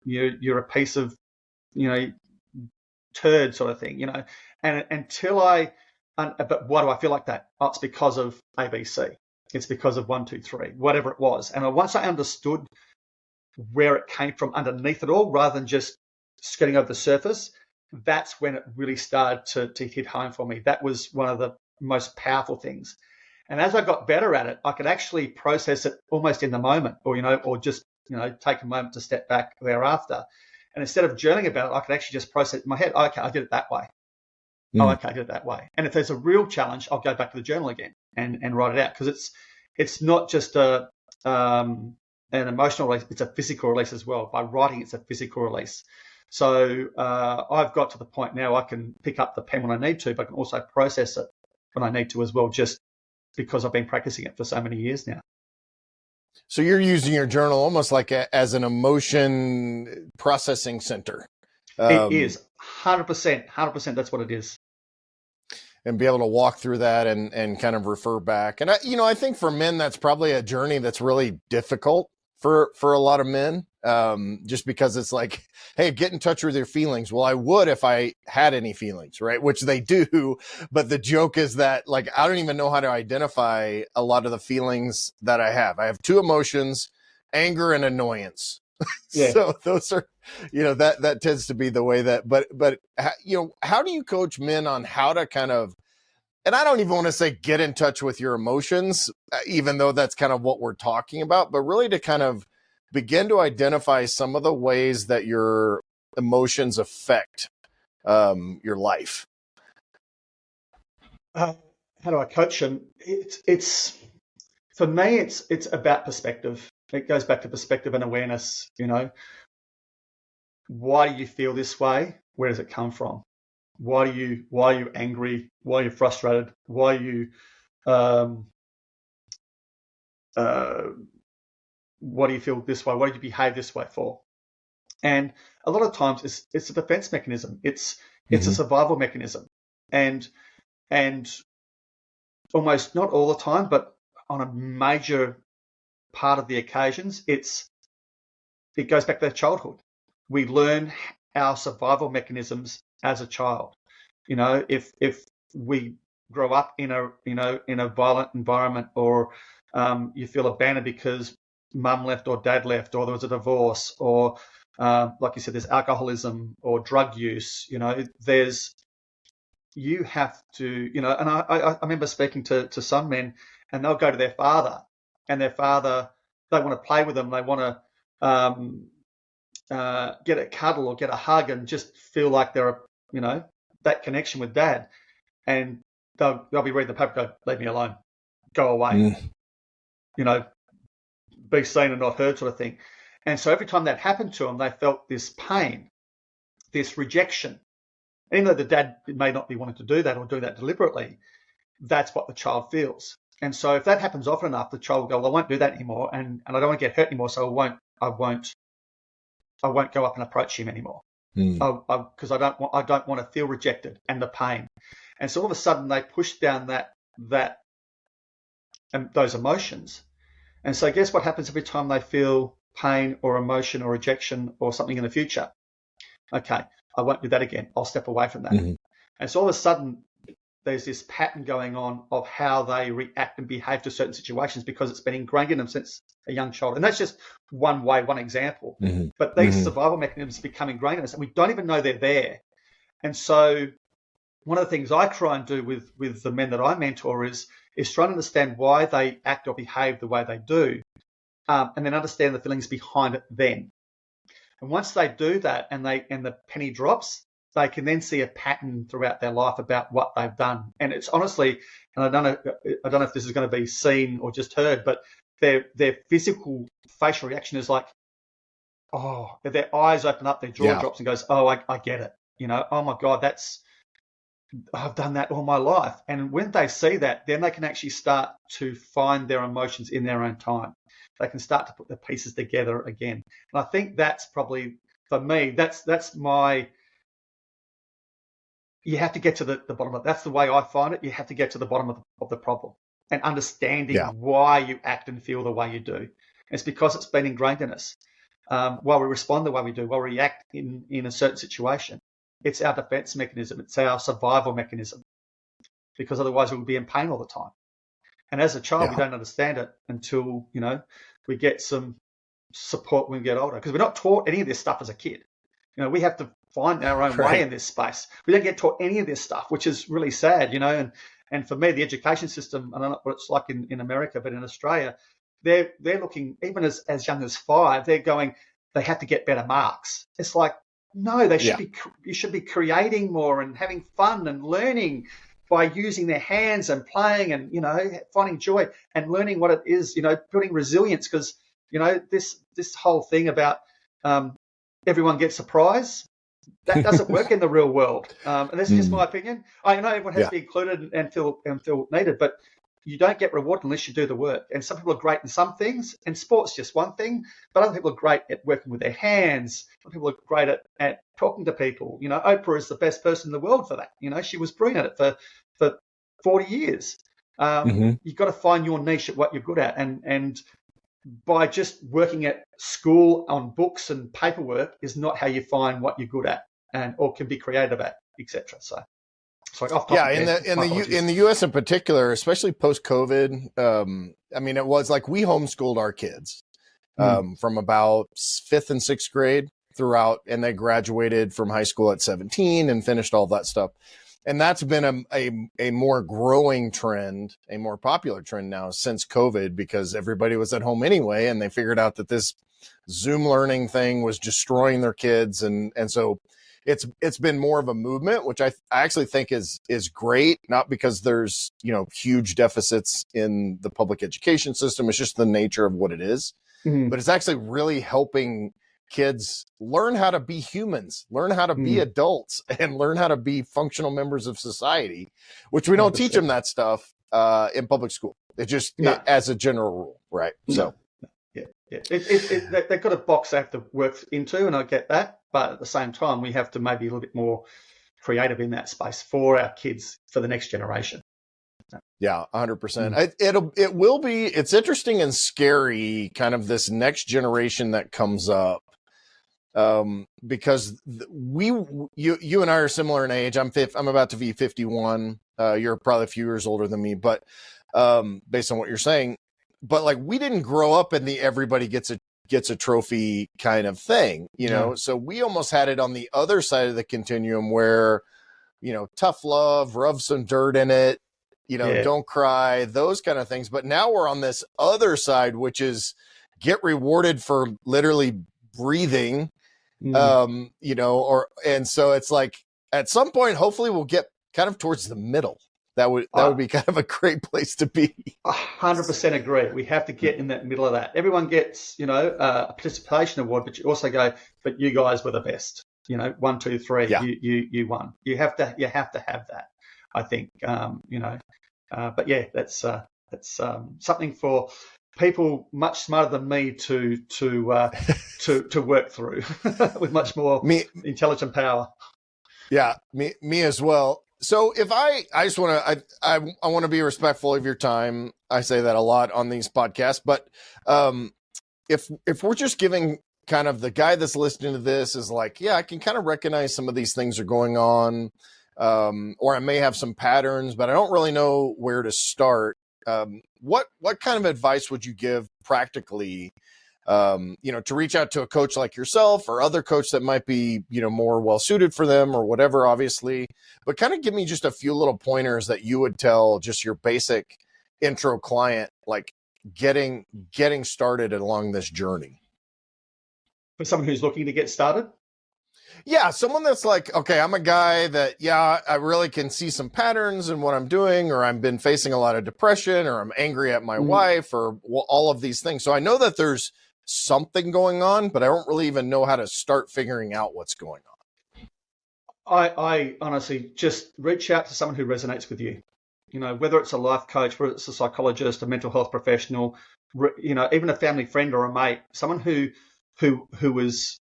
a piece of, turd sort of thing, And but why do I feel like that? Oh, it's because of ABC. It's because of 1, 2, 3, whatever it was. And once I understood where it came from underneath it all, rather than just skirting over the surface, that's when it really started to hit home for me. That was one of the most powerful things. And as I got better at it, I could actually process it almost in the moment, or just, take a moment to step back thereafter. And instead of journaling about it, I could actually just process it in my head. Okay, I did it that way. Oh, okay, I did it that way. And if there's a real challenge, I'll go back to the journal again and write it out, because it's not just an emotional release, it's a physical release as well. By writing, it's a physical release. So I've got to the point now I can pick up the pen when I need to, but I can also process it when I need to as well, just because I've been practicing it for so many years now. So you're using your journal almost like as an emotion processing center. It is 100%. That's what it is. And be able to walk through that and kind of refer back. And I think for men, that's probably a journey that's really difficult for a lot of men. Just because it's like, hey, get in touch with your feelings. Well, I would if I had any feelings, right? Which they do. But the joke is that, like, I don't even know how to identify a lot of the feelings that I have. I have 2 emotions, anger and annoyance. Yeah. So those are, that tends to be the way that, but how do you coach men on how to kind of, and I don't even want to say get in touch with your emotions, even though that's kind of what we're talking about, but really to kind of begin to identify some of the ways that your emotions affect your life. How do I coach them? It's for me, it's about perspective. It goes back to perspective and awareness. Why do you feel this way? Where does it come from? Why are you angry? Why are you frustrated? Why are you what do you feel this way? What do you behave this way for? And a lot of times it's a defense mechanism. It's a survival mechanism. And almost not all the time, but on a major part of the occasions, it goes back to their childhood. We learn our survival mechanisms as a child. If we grow up in a violent environment, or you feel abandoned because mum left or dad left, or there was a divorce, or like you said, there's alcoholism or drug use. You have to, and I remember speaking to some men, and they'll go to their father, and their father, they want to play with them, they want to get a cuddle or get a hug and just feel like they're that connection with dad, and they'll be reading the paper, go, leave me alone, go away, be seen and not heard, sort of thing. And so every time that happened to them, they felt this pain, this rejection. And even though the dad may not be wanting to do that or do that deliberately, that's what the child feels. And so if that happens often enough, the child will go, well, I won't do that anymore, and I don't want to get hurt anymore, so I won't go up and approach him anymore, because I don't want to feel rejected and the pain. And so all of a sudden they push down that and those emotions. And so guess what happens every time they feel pain or emotion or rejection or something in the future? Okay, I won't do that again. I'll step away from that. And so all of a sudden there's this pattern going on of how they react and behave to certain situations, because it's been ingrained in them since a young child. And that's just one way, one example. But these survival mechanisms become ingrained in us, and we don't even know they're there. And so one of the things I try and do with the men that I mentor is try to understand why they act or behave the way they do, and then understand the feelings behind it then. And once they do that, and the penny drops, they can then see a pattern throughout their life about what they've done. And it's honestly, and I don't know if this is going to be seen or just heard, but their physical facial reaction is like, oh, their eyes open up, their jaw drops and goes, oh, I get it. Oh my God, I've done that all my life. And when they see that, then they can actually start to find their emotions in their own time. They can start to put the pieces together again. And I think that's probably, for me, that's my, you have to get to the bottom of it. That's the way I find it. You have to get to the bottom of the problem and understanding why you act and feel the way you do. And it's because it's been ingrained in us. Why we respond the way we do, why we react in a certain situation. It's our defense mechanism. It's our survival mechanism, because otherwise we would be in pain all the time. And as a child, we don't understand it until, we get some support when we get older, because we're not taught any of this stuff as a kid. We have to find our own way in this space. We don't get taught any of this stuff, which is really sad, and for me, the education system, I don't know what it's like in America, but in Australia, they're looking, even as young as 5, they're going, they have to get better marks. It's like, no, they should you should be creating more and having fun and learning by using their hands and playing and, finding joy and learning what it is, building resilience. Because, this whole thing about everyone gets a prize, that doesn't work in the real world. And this is just my opinion. I know everyone has to be included and feel needed, but you don't get rewarded unless you do the work. And some people are great in some things, and sport's just one thing, but other people are great at working with their hands. Some people are great at talking to people. Oprah is the best person in the world for that. She was brilliant at it for 40 years. You've got to find your niche at what you're good at. And by just working at school on books and paperwork is not how you find what you're good at or can be creative at, etc. So in the US in particular, especially post COVID, it was like we homeschooled our kids from about 5th and 6th grade throughout, and they graduated from high school at 17 and finished all that stuff. And that's been a more growing trend, a more popular trend now since COVID, because everybody was at home anyway, and they figured out that this Zoom learning thing was destroying their kids. And so it's been more of a movement, which I actually think is great, not because there's, huge deficits in the public education system. It's just the nature of what it is. But it's actually really helping kids learn how to be humans, learn how to be adults, and learn how to be functional members of society, which we don't 100%. Teach them that stuff in public school. It just as a general rule, right? So they've got a box they have to work into, and I get that, but at the same time, we have to maybe a little bit more creative in that space for our kids, for the next generation. Yeah, 100%. It will be. It's interesting and scary, kind of this next generation that comes up. Because you and I are similar in age. I'm about to be 51. You're probably a few years older than me, but based on what you're saying, but like we didn't grow up in the everybody gets a trophy kind of thing, So we almost had it on the other side of the continuum where, tough love, rub some dirt in it, don't cry, those kind of things. But now we're on this other side, which is get rewarded for literally breathing. And so it's like at some point, hopefully we'll get kind of towards the middle. That would be kind of a great place to be. 100% agree. We have to get in that middle of that. Everyone gets, a participation award, but you also go, but you guys were the best. 1, 2, 3, you won. You have to have that, I think. But yeah, that's something for people much smarter than me to work through with much more intelligent power. Yeah, me as well. So if I just want to, I want to be respectful of your time. I say that a lot on these podcasts, but if we're just giving kind of the guy that's listening to this is like, yeah, I can kind of recognize some of these things are going on, or I may have some patterns, but I don't really know where to start. What kind of advice would you give practically, to reach out to a coach like yourself or other coach that might be, more well suited for them or whatever, obviously, but kind of give me just a few little pointers that you would tell just your basic intro client, like getting started along this journey. For someone who's looking to get started? Yeah, someone that's like, okay, I'm a guy that, I really can see some patterns in what I'm doing, or I've been facing a lot of depression, or I'm angry at my wife, or all of these things. So I know that there's something going on, but I don't really even know how to start figuring out what's going on. I honestly just reach out to someone who resonates with you. Whether it's a life coach, whether it's a psychologist, a mental health professional, even a family friend or a mate, someone who is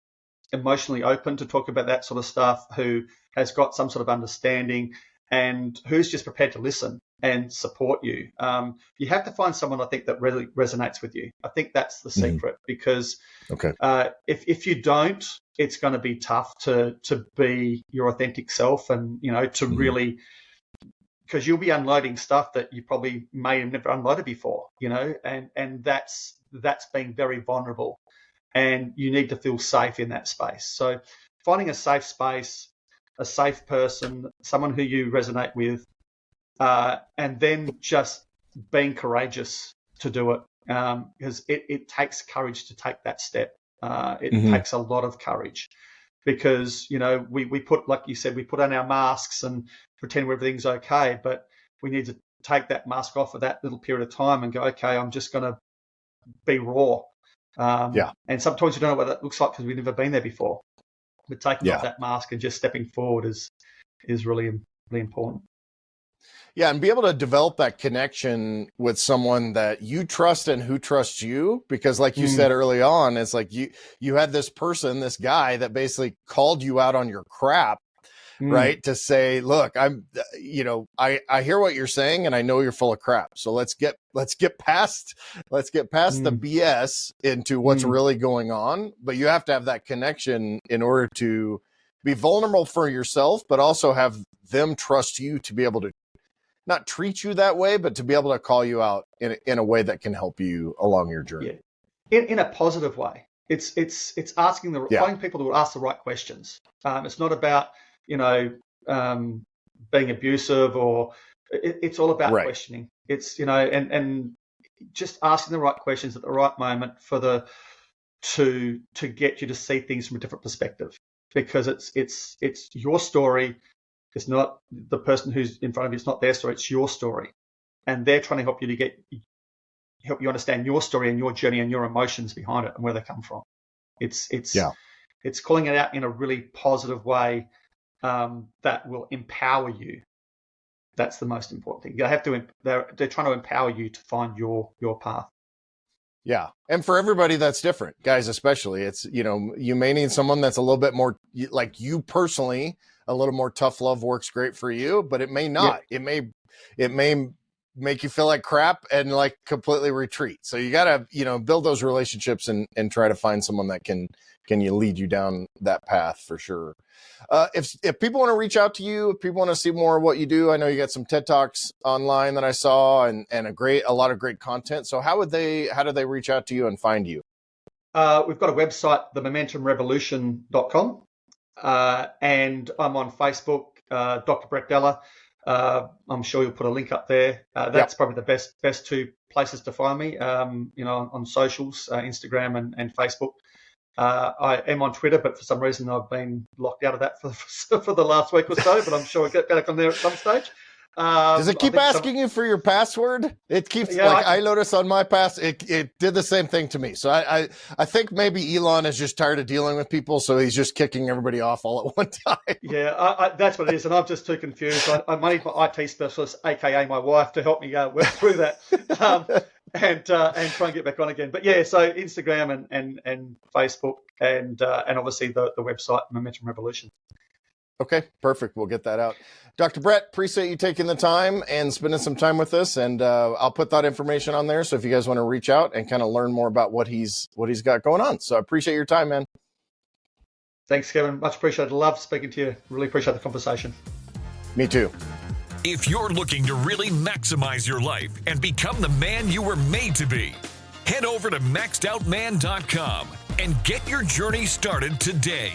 emotionally open to talk about that sort of stuff, who has got some sort of understanding and who's just prepared to listen and support you. You have to find someone, I think, that really resonates with you. I think that's the secret, because if you don't, it's going to be tough to be your authentic self, and to really, because you'll be unloading stuff that you probably may have never unloaded before, and that's being very vulnerable, and you need to feel safe in that space. So finding a safe space, a safe person, someone who you resonate with, and then just being courageous to do it, because it takes courage to take that step. It takes a lot of courage, because we put, like you said, we put on our masks and pretend everything's okay, but we need to take that mask off for that little period of time and go, okay, I'm just going to be raw. And sometimes you don't know what that looks like because we've never been there before. But taking off that mask and just stepping forward is really, really important. Yeah, and be able to develop that connection with someone that you trust and who trusts you, because like you said early on, it's like you had this person, this guy that basically called you out on your crap, right? To say, look, I hear what you're saying and I know you're full of crap. So let's get past the BS into what's really going on. But you have to have that connection in order to be vulnerable for yourself, but also have them trust you to be able to not treat you that way, but to be able to call you out in a way that can help you along your journey. Yeah. In a positive way. It's asking finding people who will ask the right questions. It's not about, being abusive, or it's all about questioning. It's, and just asking the right questions at the right moment to get you to see things from a different perspective, because it's your story. It's not the person who's in front of you. It's not their story. It's your story, and they're trying to help you understand your story and your journey and your emotions behind it and where they come from. It's calling it out in a really positive way that will empower you. That's the most important thing. They're trying to empower you to find your path. Yeah. And for everybody, that's different, guys, especially. It's, you may need someone that's a little bit more like you personally. A little more tough love works great for you, but it may not. It may make you feel like crap and like completely retreat. So you got to, build those relationships and try to find someone that can lead you down that path for sure. If people want to reach out to you, if people want to see more of what you do, I know you got some TED Talks online that I saw and a lot of great content. So how do they reach out to you and find you? We've got a website, themomentumrevolution.com. And I'm on Facebook, Dr. Brett Dellar. I'm sure you'll put a link up there. That's probably the best two places to find me, on socials, Instagram and Facebook. I am on Twitter, but for some reason I've been locked out of that for the last week or so, but I'm sure I'll get back on there at some stage. Does it keep asking you for your password? It keeps I noticed on my pass, it did the same thing to me. So I think maybe Elon is just tired of dealing with people, so he's just kicking everybody off all at one time. Yeah, that's what it is, and I'm just too confused. I need my IT specialist, aka my wife, to help me work through that and try and get back on again. But yeah, so Instagram and Facebook and obviously the website Momentum Revolution. Okay, perfect. We'll get that out. Dr. Brett, appreciate you taking the time and spending some time with us. And I'll put that information on there. So if you guys want to reach out and kind of learn more about what he's got going on. So I appreciate your time, man. Thanks, Kevin. Much appreciated. Love speaking to you. Really appreciate the conversation. Me too. If you're looking to really maximize your life and become the man you were made to be, head over to maxedoutman.com and get your journey started today.